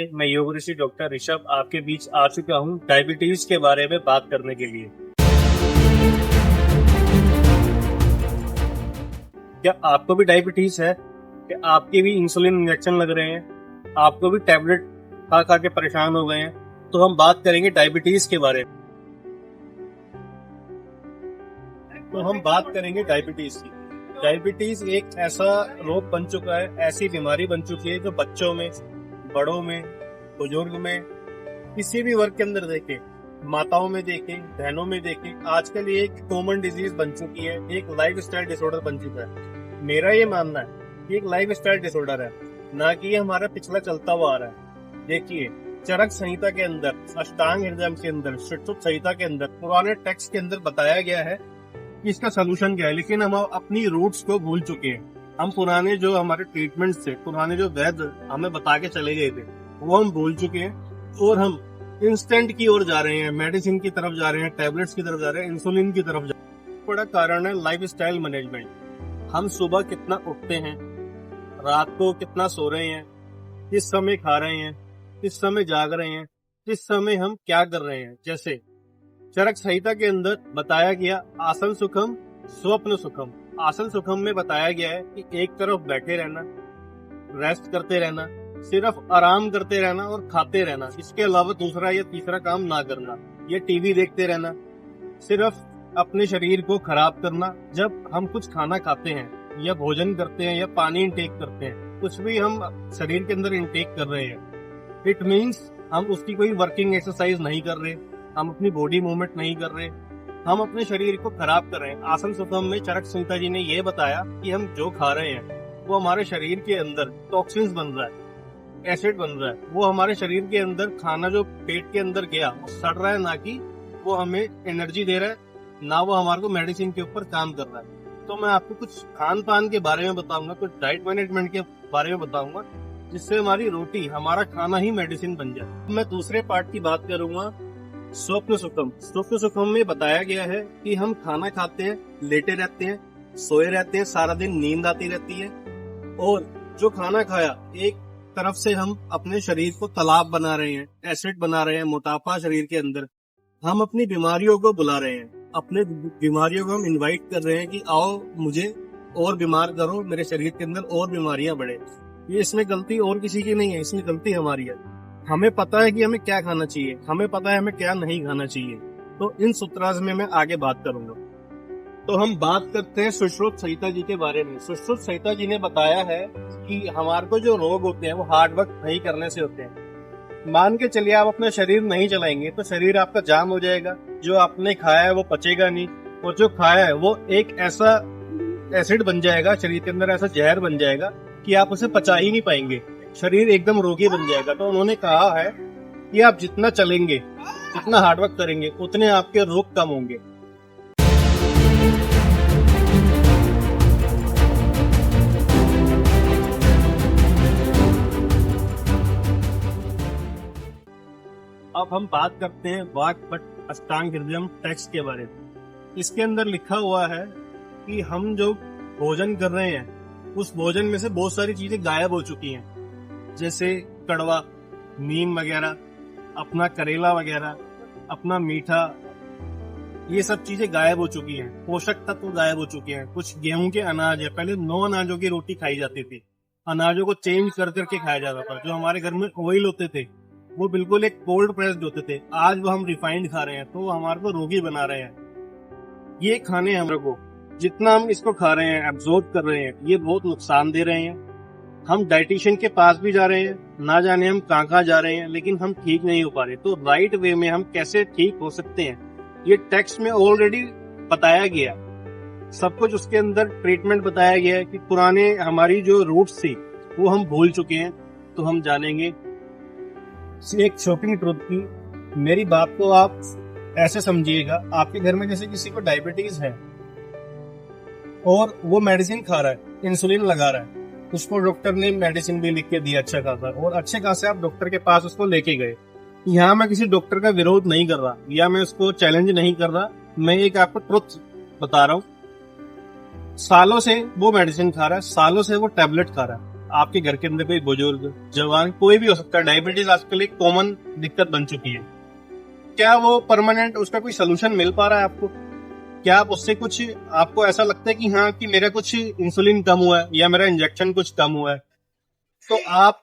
मैं योग ऋषि डॉक्टर ऋषभ आपके बीच आ चुका हूँ डायबिटीज के बारे में बात करने के लिए। क्या आपको भी डायबिटीज है? क्या आपके भी इंसुलिन इंजेक्शन लग रहे हैं? आपको भी टैबलेट खा खा के परेशान हो गए हैं? तो हम बात करेंगे डायबिटीज के बारे में। तो हम बात करेंगे डायबिटीज की। डायबिटीज एक ऐसा रोग बन चुका है, ऐसी बीमारी बन चुकी है जो बच्चों में, बड़ों में, बुजुर्ग में, किसी भी वर्ग के अंदर देखें, माताओं में देखें, बहनों में देखें, आजकल ये एक कॉमन डिजीज बन चुकी है, एक लाइफ स्टाइल डिसऑर्डर बन चुका है। मेरा ये मानना है कि एक लाइफ स्टाइल डिसऑर्डर है, ना कि ये हमारा पिछला चलता हुआ आ रहा है। देखिए, चरक संहिता के अंदर, अष्टांग हृदय के अंदर, सुश्रुत संहिता के अंदर, पुराने टेक्स्ट के अंदर बताया गया है कि इसका सोल्यूशन क्या है, लेकिन हम अपनी रूट्स को भूल चुके हैं। हम पुराने जो हमारे ट्रीटमेंट्स थे, पुराने जो वैद्य हमें बता के चले गए थे, वो हम भूल चुके हैं और हम इंस्टेंट की ओर जा रहे हैं, मेडिसिन की तरफ जा रहे हैं, टैबलेट्स की तरफ जा रहे हैं, इंसुलिन की तरफ जा रहे हैं। बड़ा कारण है लाइफ स्टाइल मैनेजमेंट। हम सुबह कितना उठते हैं, रात को कितना सो रहे हैं, किस समय खा रहे हैं, किस समय जाग रहे हैं, किस समय हम क्या कर रहे हैं। जैसे चरक संहिता के अंदर बताया गया आसन सुखम स्वप्न सुखम। आसन सुखम में बताया गया है कि एक तरफ बैठे रहना, रेस्ट करते रहना, सिर्फ आराम करते रहना और खाते रहना, इसके अलावा दूसरा या तीसरा काम ना करना। ये टीवी देखते रहना, सिर्फ अपने शरीर को खराब करना। जब हम कुछ खाना खाते हैं या भोजन करते हैं या पानी इंटेक करते हैं, कुछ भी हम शरीर के अंदर इंटेक कर रहे हैं, इट मीन्स हम उसकी कोई वर्किंग एक्सरसाइज नहीं कर रहे, हम अपनी बॉडी मूवमेंट नहीं कर रहे, हम अपने शरीर को खराब कर रहे हैं। आसन सुखम में चरक संहिता जी ने ये बताया कि हम जो खा रहे हैं वो हमारे शरीर के अंदर टॉक्सिन्स बन रहा है, एसिड बन रहा है। वो हमारे शरीर के अंदर खाना जो पेट के अंदर गया वो सड़ रहा है, ना कि वो हमें एनर्जी दे रहा है, ना वो हमारे को मेडिसिन के ऊपर काम कर रहा है। तो मैं आपको कुछ खान पान के बारे में बताऊंगा, कुछ डाइट मैनेजमेंट के बारे में बताऊंगा, जिससे हमारी रोटी, हमारा खाना ही मेडिसिन बन जाए। मैं दूसरे पार्ट की बात करूंगा, स्वप्न सुखम। स्वप्न सुखम में बताया गया है कि हम खाना खाते हैं, लेटे रहते हैं, सोए रहते हैं, सारा दिन नींद आती रहती है, और जो खाना खाया एक तरफ से हम अपने शरीर को तालाब बना रहे हैं, एसिड बना रहे हैं, मोटापा शरीर के अंदर। हम अपनी बीमारियों को बुला रहे हैं, अपने बीमारियों को हम इनवाइट कर रहे हैं कि आओ मुझे और बीमार करो, मेरे शरीर के अंदर और बीमारियां बढ़े। ये इसमें गलती और किसी की नहीं है, इसमें गलती हमारी है। हमें पता है कि हमें क्या खाना चाहिए, हमें पता है हमें क्या नहीं खाना चाहिए। तो इन सूत्रास में मैं आगे बात करूंगा। तो हम बात करते हैं सुश्रुत संहिता जी के बारे में। सुश्रुत संहिता जी ने बताया है कि हमारे को जो रोग होते हैं वो हार्ड वर्क नहीं करने से होते हैं। मान के चलिए आप अपना शरीर नहीं चलाएंगे तो शरीर आपका जाम हो जाएगा, जो आपने खाया है वो पचेगा नहीं, और जो खाया है वो एक ऐसा एसिड बन जाएगा शरीर के अंदर, ऐसा जहर बन जाएगा कि आप उसे पचा ही नहीं पाएंगे, शरीर एकदम रोगी बन जाएगा। तो उन्होंने कहा है कि आप जितना चलेंगे, जितना हार्डवर्क करेंगे, उतने आपके रोग कम होंगे। अब हम बात करते हैं वाक्पट अष्टांग हृदयम टेक्स्ट के बारे में। इसके अंदर लिखा हुआ है कि हम जो भोजन कर रहे हैं उस भोजन में से बहुत सारी चीजें गायब हो चुकी हैं, जैसे कड़वा, नीम वगैरह, अपना करेला वगैरह, अपना मीठा, ये सब चीजें गायब हो चुकी हैं। पोषक तत्व गायब हो चुके हैं। कुछ गेहूं के अनाज है, पहले 9 अनाजों की रोटी खाई जाती थी, अनाजों को चेंज कर करके खाया जाता था। जो हमारे घर में ऑयल होते थे वो बिल्कुल एक कोल्ड प्रेस्ड होते थे, आज वो हम रिफाइंड खा रहे हैं, तो हमारे को रोगी बना रहे हैं। ये खाने हमारे को, जितना हम इसको खा रहे हैं, एब्जॉर्ब कर रहे हैं, ये बहुत नुकसान दे रहे हैं। हम डाइटिशियन के पास भी जा रहे हैं, ना जाने हम कहाँ जा रहे हैं, लेकिन हम ठीक नहीं हो पा रहे। तो राइट वे में हम कैसे ठीक हो सकते हैं, ये टेक्स्ट में ऑलरेडी बताया गया, सब कुछ उसके अंदर ट्रीटमेंट बताया गया है कि पुराने हमारी जो रूट्स थी वो हम भूल चुके हैं। तो हम जानेंगे एक शॉकिंग ट्रुथ की। मेरी बात को आप ऐसे समझिएगा, आपके घर में जैसे किसी को डायबिटीज है और वो मेडिसिन खा रहा है, इंसुलिन लगा रहा है, उसको डॉक्टर ने मेडिसिन भी लिख के दिया अच्छा खासा, और अच्छे खासे आप डॉक्टर के पास उसको लेके गए। यहाँ मैं किसी डॉक्टर का विरोध नहीं कर रहा या मैं उसको चैलेंज नहीं कर रहा, मैं एक आपको ट्रुथ बता रहा हूँ। सालों से वो मेडिसिन खा रहा है, सालों से वो टैबलेट खा रहा है, आपके घर के अंदर कोई बुजुर्ग, जवान, कोई भी हो सकता है, डायबिटीज आजकल एक कॉमन दिक्कत बन चुकी है। क्या वो परमानेंट उसका कोई सोल्यूशन मिल पा रहा है आपको? क्या आप उससे कुछ, आपको ऐसा लगता है कि हाँ कि मेरा कुछ इंसुलिन कम हुआ है या मेरा इंजेक्शन कुछ कम हुआ है, तो आप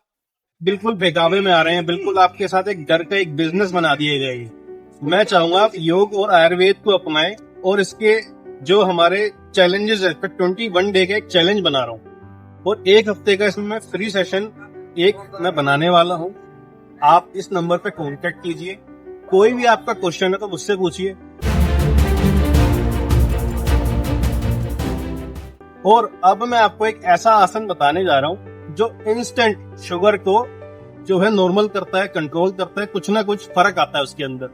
बिल्कुल बेगावे में आ रहे हैं। बिल्कुल आपके साथ एक घर का एक बिजनेस बना दिए गए। मैं चाहूंगा आप योग और आयुर्वेद को अपनाएं, और इसके जो हमारे चैलेंजेस है, 21 डे का एक चैलेंज बना रहा हूँ, और 1 हफ्ते का इसमें मैं फ्री सेशन मैं बनाने वाला हूँ। आप इस नंबर पे कांटेक्ट कीजिए, कोई भी आपका क्वेश्चन है तो मुझसे पूछिए। और अब मैं आपको एक ऐसा आसन बताने जा रहा हूँ जो इंस्टेंट शुगर को जो है नॉर्मल करता है, कंट्रोल करता है, कुछ ना कुछ फर्क आता है उसके अंदर।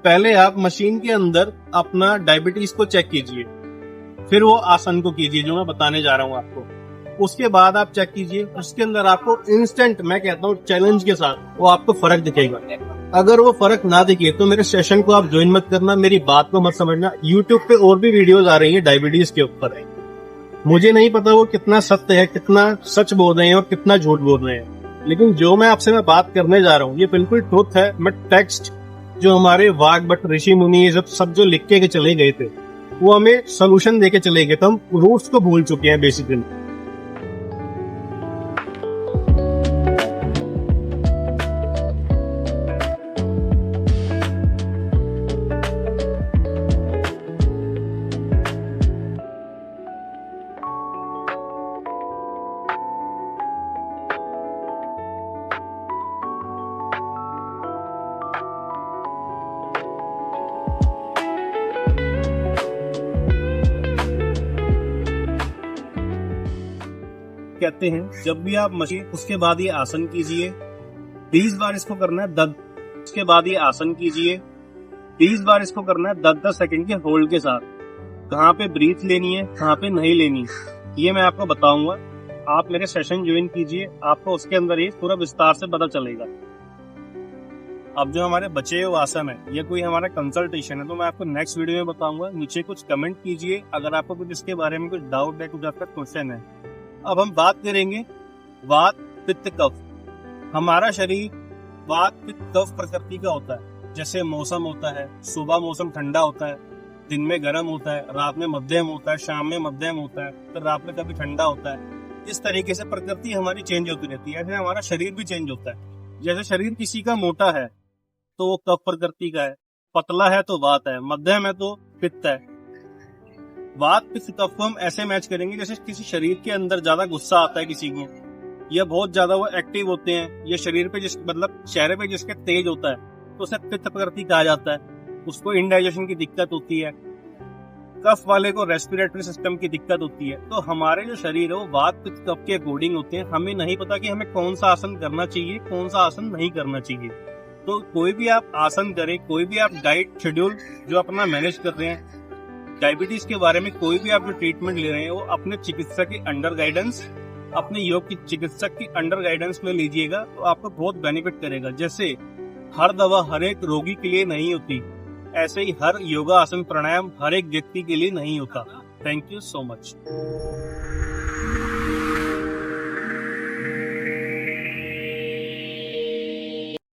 पहले आप मशीन के अंदर अपना डायबिटीज को चेक कीजिए, फिर वो आसन को कीजिए जो मैं बताने जा रहा हूँ आपको। उसके बाद आप चेक कीजिए, उसके अंदर आपको इंस्टेंट, मैं कहता हूँ चैलेंज के साथ, वो आपको फर्क दिखेगा। अगर वो फर्क ना दिखे तो मेरे सेशन को आप ज्वाइन मत करना, मेरी बात को मत समझना। यूट्यूब पे और भी वीडियोस आ रही है डायबिटीज के ऊपर, मुझे नहीं पता वो कितना सत्य है, कितना सच बोल रहे हैं और कितना झूठ बोल रहे हैं, लेकिन जो मैं आपसे बात करने जा रहा हूँ ये बिल्कुल ट्रुथ है। मैं टेक्स्ट जो हमारे वाघ भट्ट, ऋषि मुनि, सब जो लिख के चले गए थे, वो हमें सोल्यूशन देके चले गए, तो हम रूट्स को भूल चुके हैं बेसिकली। कहते हैं जब भी आप मशीन, उसके बाद ये आसन कीजिए 20 बार, इसको करना है 10। उसके बाद ये आसन कीजिए 20 बार, इसको करना है 10-10 सेकंड के होल्ड के साथ। कहाँ पे ब्रीथ लेनी है, कहाँ पे नहीं लेनी, ये मैं आपको बताऊंगा। आप मेरे सेशन ज्वाइन कीजिए, आपको उसके अंदर ये पूरा विस्तार से पता चलेगा। अब जो हमारे बचे हुए आसन है, ये कोई हमारा कंसल्टेशन है, तो मैं आपको नेक्स्ट वीडियो में बताऊंगा। नीचे कुछ कमेंट कीजिए अगर आपको कुछ इसके बारे में कुछ डाउट है, कुछ आपका क्वेश्चन है। अब हम बात करेंगे वात, पित्त, कफ। हमारा शरीर वात, पित्त, कफ प्रकृति का होता है। जैसे मौसम होता है, सुबह मौसम ठंडा होता है, दिन में गर्म होता है, रात में मध्यम होता है, शाम में मध्यम होता है, फिर रात में कभी ठंडा होता है। इस तरीके से प्रकृति हमारी चेंज होती रहती है, ऐसे हमारा शरीर भी चेंज होता है। जैसे शरीर किसी का मोटा है तो वो कफ प्रकृति का है, पतला है तो वात है, मध्यम है तो पित्त है। वात, पित्त, कफ को हम ऐसे मैच करेंगे जैसे किसी शरीर के अंदर ज्यादा गुस्सा आता है किसी को, या बहुत ज्यादा वो एक्टिव होते हैं, या शरीर पे मतलब चेहरे पे जिसके तेज होता है, तो उसे पित्त प्रकृति कहा जाता है। उसको इंडाइजेशन की दिक्कत होती है। कफ वाले को रेस्पिरेटरी सिस्टम की दिक्कत होती है। तो हमारे जो शरीर है वो वात, पित्त, कफ के अकॉर्डिंग होते हैं। हमें नहीं पता कि हमें कौन सा आसन करना चाहिए, कौन सा आसन नहीं करना चाहिए। तो कोई भी आप आसन करें, कोई भी आप डाइट शेड्यूल जो अपना मैनेज कर रहे हैं, डायबिटीज के बारे में कोई भी आप जो ट्रीटमेंट ले रहे हैं, वो अपने चिकित्सक की अंडर गाइडेंस, अपने योग की चिकित्सक की अंडर गाइडेंस में लीजिएगा, तो आपको बहुत बेनिफिट करेगा। जैसे हर दवा हर एक रोगी के लिए नहीं होती, ऐसे ही हर योगा, आसन, प्राणायाम हर एक व्यक्ति के लिए नहीं होता। Thank you so much.